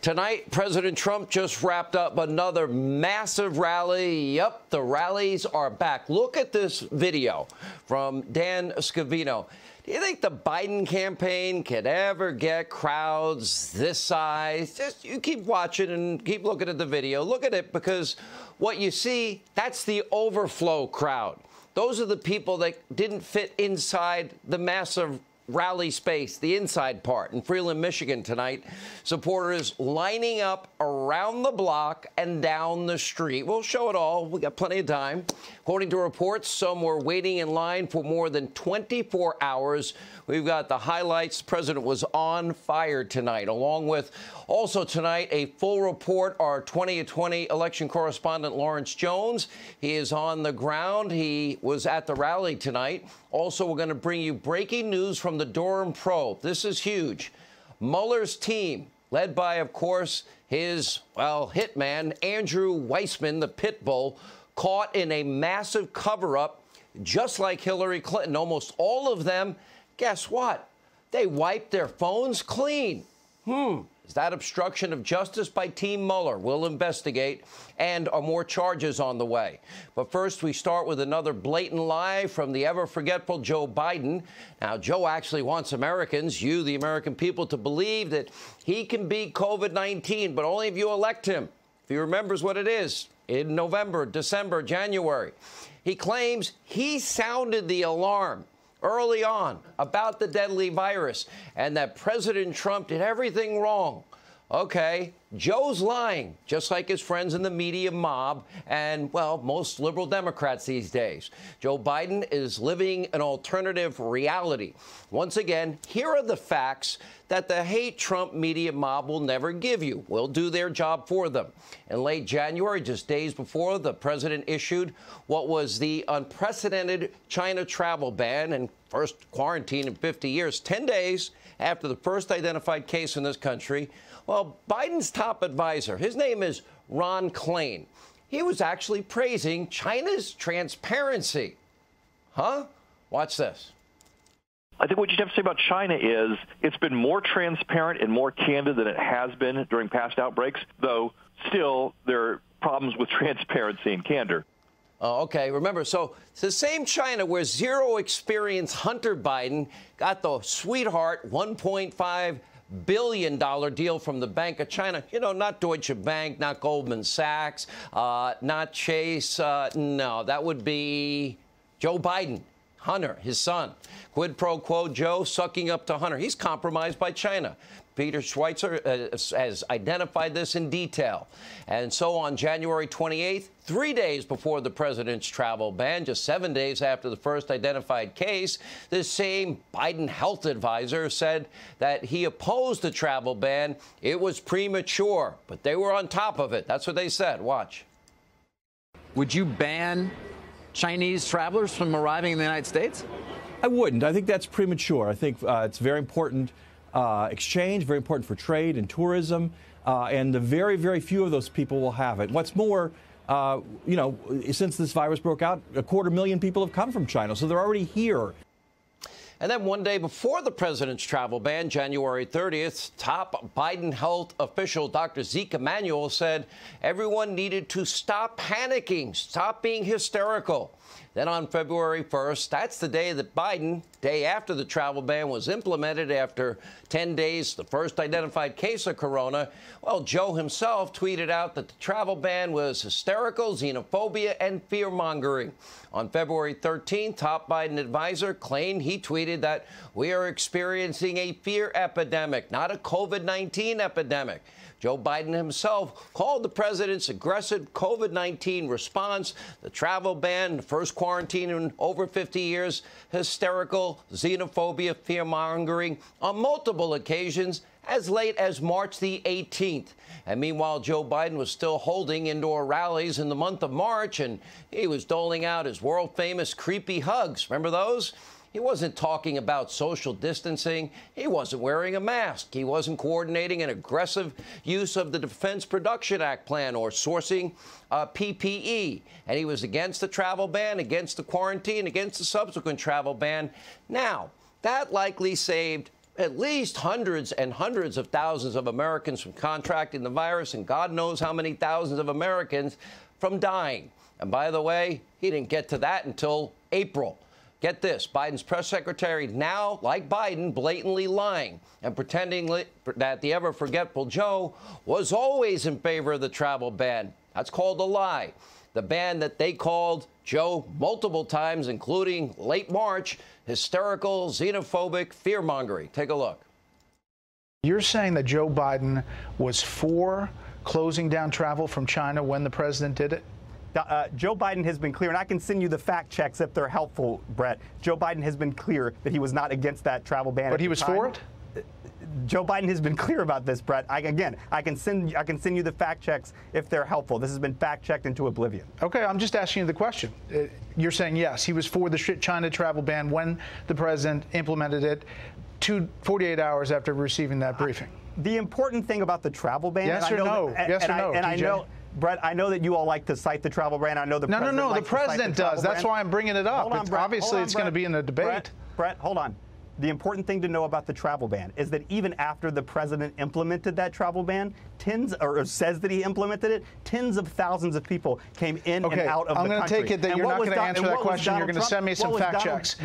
Tonight, President Trump just wrapped up another massive rally. Yep, the rallies are back. Look at this video from Dan Scavino. Do you think the Biden campaign could ever get crowds this size? Just you keep watching and keep looking at the video. Look at it, because what you see, that's the overflow crowd. Those are the people that didn't fit inside the massive rally space, the inside part in Freeland, Michigan tonight. Supporters lining up around the block and down the street. We'll show it all. We got plenty of time. According to reports, some were waiting in line for more than 24 hours. We've got the highlights. The president was on fire tonight, along with also tonight a full report. Our 2020 election correspondent Lawrence Jones, he is on the ground. He was at the rally tonight. Also, we're going to bring you breaking news from the Durham probe. This is huge. Mueller's team, led by, of course, his, well, hitman, Andrew Weissmann, the pit bull, caught in a massive cover-up, just like Hillary Clinton. Almost all of them, guess what? They wiped their phones clean. Is that obstruction of justice by Team Mueller? We'll investigate, and are more charges on the way. But first, we start with another blatant lie from the ever-forgetful Joe Biden. Now, Joe actually wants Americans, you, the American people, to believe that he can beat COVID-19, but only if you elect him. If he remembers what it is in November, December, January. He claims he sounded the alarm early on about the deadly virus and that President Trump did everything wrong. Okay, Joe's lying, just like his friends in the media mob and, well, most liberal Democrats these days. Joe Biden is living an alternative reality. Once again, here are the facts that the hate Trump media mob will never give you. We'll do their job for them. In late January, just days before the president issued what was the unprecedented China travel ban and first quarantine in 50 years, 10 days after the first identified case in this country, well, Biden's top advisor, his name is Ron Klain. He was actually praising China's transparency. Huh? Watch this. I think what you have to say about China is it's been more transparent and more candid than it has been during past outbreaks, though still there are problems with transparency and candor. Okay, remember, so it's the same China where zero experience Hunter Biden got the sweetheart $1.5 billion deal from the Bank of China. You know, not Deutsche Bank, not Goldman Sachs, not Chase. No, that would be Joe Biden. Hunter, his son. Quid pro quo Joe sucking up to Hunter. He's compromised by China. Peter Schweitzer has identified this in detail. And so on January 28th, 3 days before the president's travel ban, just 7 days after the first identified case, this same Biden health advisor said that he opposed the travel ban. It was premature, but they were on top of it. That's what they said. Watch. Would you ban Chinese travelers from arriving in the United States? I wouldn't. I think that's premature. I think it's very important exchange, very important for trade and tourism, and the very, very few of those people will have it. What's more, you know, since this virus broke out, 250,000 people have come from China, so they're already here. And then one day before the president's travel ban, January 30th, top Biden health official Dr. Zeke Emanuel said everyone needed to stop panicking, stop being hysterical. Then on February 1st, that's the day that Biden, day after the travel ban was implemented, after 10 days, the first identified case of corona, well, Joe himself tweeted out that the travel ban was hysterical, xenophobia, and fear-mongering. On February 13th, top Biden advisor claimed he tweeted that we are experiencing a fear epidemic, not a COVID-19 epidemic. Joe Biden himself called the president's aggressive COVID-19 response, the travel ban, the first quarantine in over 50 years, hysterical, xenophobia, fear-mongering on multiple occasions as late as March the 18th. And meanwhile, Joe Biden was still holding indoor rallies in the month of March, and he was doling out his world-famous creepy hugs. Remember those? He wasn't talking about social distancing. He wasn't wearing a mask. He wasn't coordinating an aggressive use of the Defense Production Act plan or sourcing PPE. And he was against the travel ban, against the quarantine, against the subsequent travel ban. Now, that likely saved at least hundreds and hundreds of thousands of Americans from contracting the virus, and God knows how many thousands of Americans from dying. And by the way, he didn't get to that until April. Get this, Biden's press secretary now, like Biden, blatantly lying and pretending that the ever-forgetful Joe was always in favor of the travel ban. That's called a lie. The ban that they called Joe multiple times, including late March, hysterical, xenophobic, fear-mongering. Take a look. You're saying that Joe Biden was for closing down travel from China when the president did it? Joe Biden has been clear, and I can send you the fact checks if they're helpful, Brett. Joe Biden has been clear that he was not against that travel ban. But he was for it? Joe Biden has been clear about this, Brett. I can send you the fact checks if they're helpful. This has been fact checked into oblivion. Okay, I'm just asking you the question. You're saying yes, he was for the China travel ban when the president implemented it 48 hours after receiving that briefing. The important thing about the travel ban, yes or no? Yes or no? And I know, Brett, I know that you all like to cite the travel ban. I know the president No, the president does. That's why I'm bringing it up. Obviously, it's going to be in the debate. Brett, hold on. The important thing to know about the travel ban is that even after the president implemented that travel ban, says that he implemented it, tens of thousands of people came in and out of the country. I'm going to take it that you're not going to answer that question. You're going to send me some fact checks.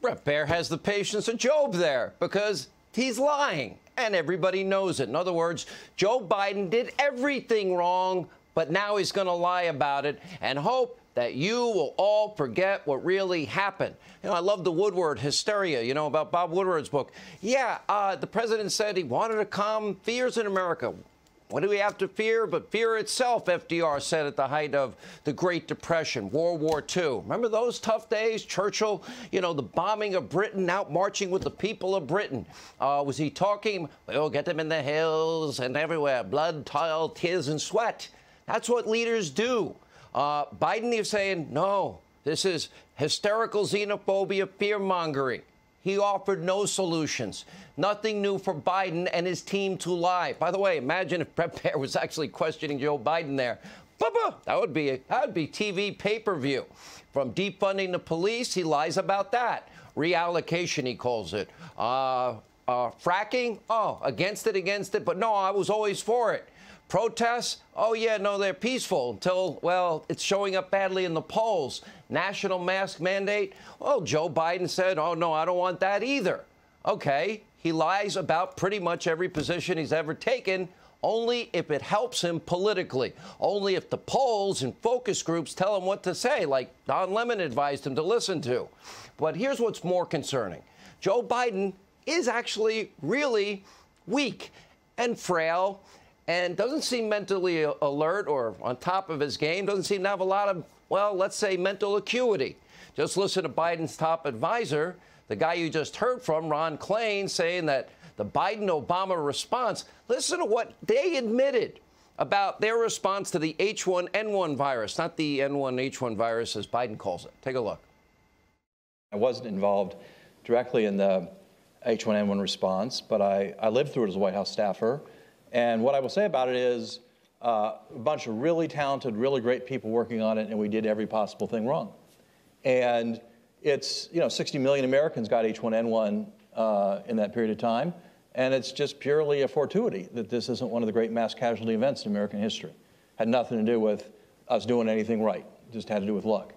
Brett Baer has the patience of Job there because he's lying, and everybody knows it. In other words, Joe Biden did everything wrong, but now he's going to lie about it and hope that you will all forget what really happened. You know, I love the Woodward hysteria, you know, about Bob Woodward's book. Yeah, the president said he wanted to calm fears in America. What do we have to fear but fear itself, FDR said at the height of the Great Depression, World War II. Remember those tough days? Churchill, you know, the bombing of Britain, out marching with the people of Britain. Was he talking, we'll get them in the hills and everywhere, blood, toil, tears, and sweat. That's what leaders do. Biden is saying, no, this is hysterical xenophobia, fear-mongering. He offered no solutions. Nothing new for Biden and his team to lie. By the way, imagine if Brett Baer was actually questioning Joe Biden there. That would be TV pay-per-view. From defunding the police, he lies about that. Reallocation, he calls it. Fracking, against it. But no, I was always for it. Protests? Oh, yeah, no, they're peaceful until, well, it's showing up badly in the polls. National mask mandate? Well, Joe Biden said, oh, no, I don't want that either. Okay, he lies about pretty much every position he's ever taken, only if it helps him politically, only if the polls and focus groups tell him what to say, like Don Lemon advised him to listen to. But here's what's more concerning. Joe Biden is actually really weak and frail and doesn't seem mentally alert or on top of his game, doesn't seem to have a lot of, well, let's say mental acuity. Just listen to Biden's top advisor, the guy you just heard from, Ron Klain, saying that the Biden-Obama response, listen to what they admitted about their response to the H1N1 virus, not the N1H1 virus as Biden calls it. Take a look. I wasn't involved directly in the H1N1 response, but I lived through it as a White House staffer. And what I will say about it is a bunch of really talented, really great people working on it, and we did every possible thing wrong. And it's, 60 million Americans got H1N1 in that period of time, and it's just purely a fortuity that this isn't one of the great mass casualty events in American history. Had nothing to do with us doing anything right. It just had to do with luck.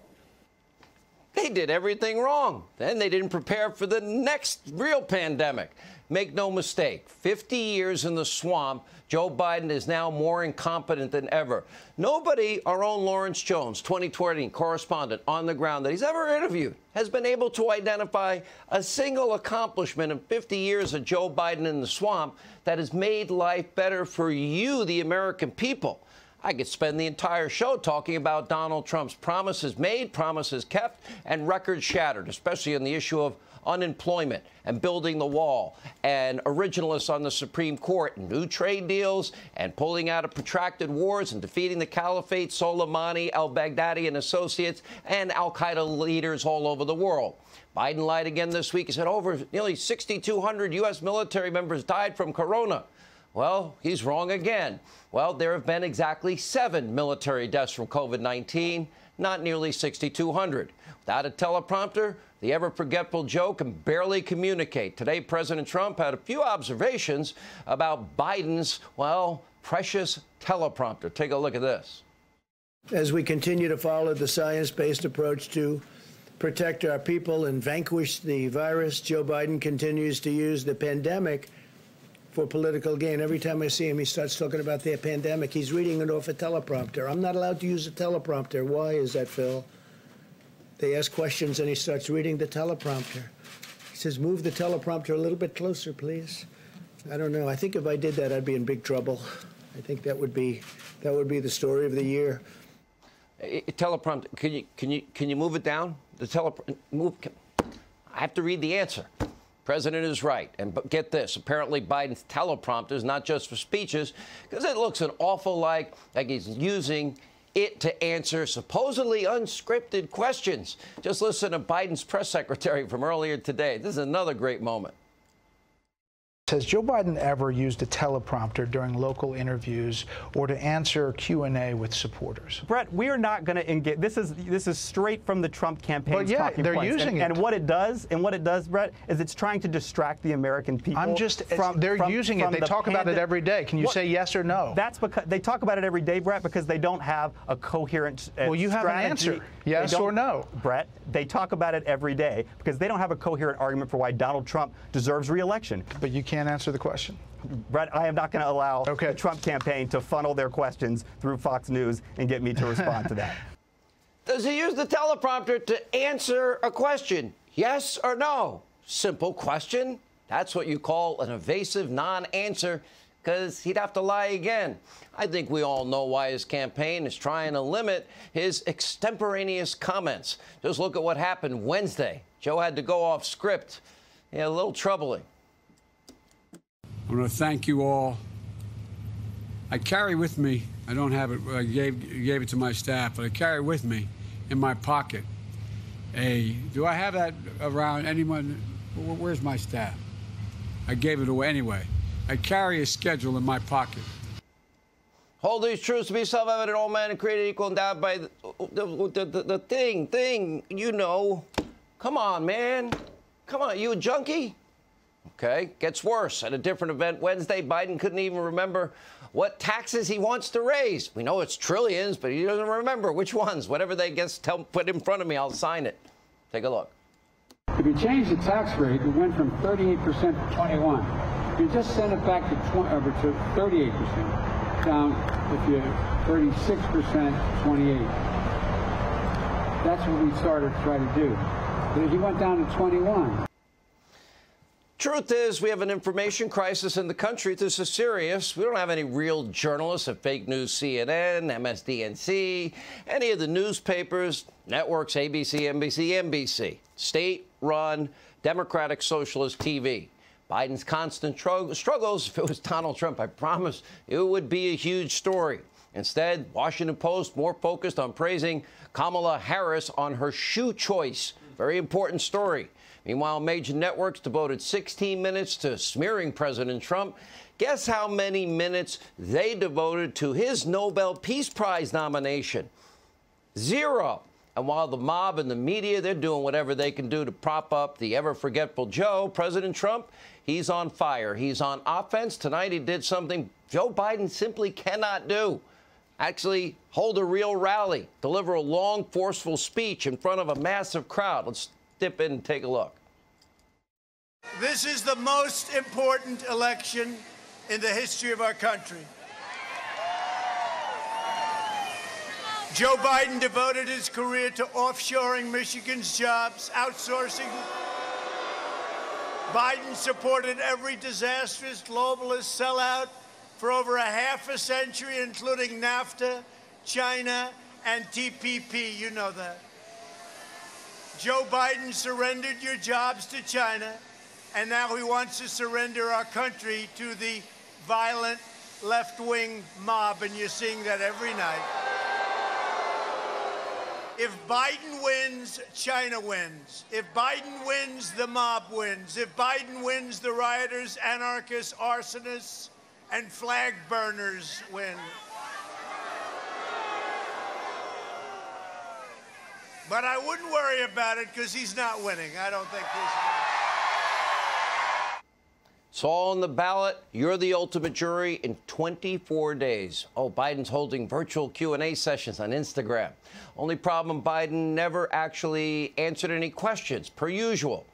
They did everything wrong. Then they didn't prepare for the next real pandemic. Make no mistake, 50 years in the swamp, Joe Biden is now more incompetent than ever. Nobody, our own Lawrence Jones, 2020 correspondent on the ground that he's ever interviewed, has been able to identify a single accomplishment in 50 years of Joe Biden in the swamp that has made life better for you, the American people. I could spend the entire show talking about Donald Trump's promises made, promises kept, and records shattered, especially on the issue of unemployment and building the wall and originalists on the Supreme Court and new trade deals and pulling out of protracted wars and defeating the caliphate, Soleimani, al-Baghdadi and associates, and al-Qaeda leaders all over the world. Biden lied again this week. He said over nearly 6,200 U.S. military members died from corona. Well, he's wrong again. Well, there have been exactly 7 military deaths from COVID-19, not nearly 6,200. Without a teleprompter, the ever-forgetful Joe can barely communicate. Today, President Trump had a few observations about Biden's, well, precious teleprompter. Take a look at this. As we continue to follow the science-based approach to protect our people and vanquish the virus, Joe Biden continues to use the pandemic for political gain. Every time I see him, he starts talking about the pandemic. He's reading it off a teleprompter. I'm not allowed to use a teleprompter. Why is that, Phil? They ask questions, and he starts reading the teleprompter. He says, move the teleprompter a little bit closer, please. I don't know. I think if I did that, I'd be in big trouble. I think that would be the story of the year. Teleprompter, can you move it down? The teleprompter, move. I have to read the answer. President is right. And get this, apparently Biden's teleprompter is not just for speeches, because it looks an awful like he's using it to answer supposedly unscripted questions. Just listen to Biden's press secretary from earlier today. This is another great moment. Has Joe Biden ever used a teleprompter during local interviews or to answer Q&A with supporters? Brett, we are not going to engage. This is straight from the Trump campaign's talking they're points. using it. And what it does, Brett, is it's trying to distract the American people. They're using it. They talk about it every day. Can you say yes or no? That's because they talk about it every day, Brett, because they don't have a coherent well, you have strategy. an answer. Yes or no? Brett, they talk about it every day because they don't have a coherent argument for why Donald Trump deserves re-election. But you can't answer the question. Brett, I am not going to allow the Trump campaign to funnel their questions through Fox News and get me to respond to that. Does he use the teleprompter to answer a question? Yes or no? Simple question. That's what you call an evasive non-answer, because he'd have to lie again. I think we all know why his campaign is trying to limit his extemporaneous comments. Just look at what happened Wednesday. Joe had to go off script. Yeah, a little troubling. I want to thank you all. I carry with me, I don't have it, I gave it to my staff, but I carry with me in my pocket do I have that around anyone? Where's my staff? I gave it away anyway. I carry a schedule in my pocket. Hold these truths to be self-evident, all men are created equal and endowed by the thing, you know. Come on, man. Come on, you a junkie? Okay, gets worse. At a different event Wednesday, Biden couldn't even remember what taxes he wants to raise. We know it's trillions, but he doesn't remember which ones. Whatever they put in front of me, I'll sign it. Take a look. If you change the tax rate, it went from 38% to 21%. If you just send it back to 38%. Down, if you're 36%, 28. That's what we started to try to do. But he went down to 21. Truth is, we have an information crisis in the country. This is serious. We don't have any real journalists at fake news CNN, MSDNC, any of the newspapers, networks, ABC, NBC, NBC, state-run Democratic Socialist TV. Biden's constant struggles, if it was Donald Trump, I promise it would be a huge story. Instead, Washington Post more focused on praising Kamala Harris on her shoe choice. Very important story. Meanwhile, major networks devoted 16 minutes to smearing President Trump. Guess how many minutes they devoted to his Nobel Peace Prize nomination? 0. And while the mob and the media, they're doing whatever they can do to prop up the ever-forgetful Joe, President Trump, he's on fire. He's on offense. Tonight he did something Joe Biden simply cannot do. Actually hold a real rally, deliver a long, forceful speech in front of a massive crowd. Let's dip in and take a look. This is the most important election in the history of our country. Joe Biden devoted his career to offshoring Michigan's jobs, outsourcing. Biden supported every disastrous globalist sellout for over a half a century, including NAFTA, China, and TPP. You know that. Joe Biden surrendered your jobs to China, and now he wants to surrender our country to the violent left-wing mob, and you're seeing that every night. If Biden wins, China wins. If Biden wins, the mob wins. If Biden wins, the rioters, anarchists, arsonists, and flag burners win. But I wouldn't worry about it because he's not winning. I don't think he's winning. It's all on the ballot. You're the ultimate jury in 24 days. Oh, Biden's holding virtual Q&A sessions on Instagram. Only problem, Biden never actually answered any questions, per usual.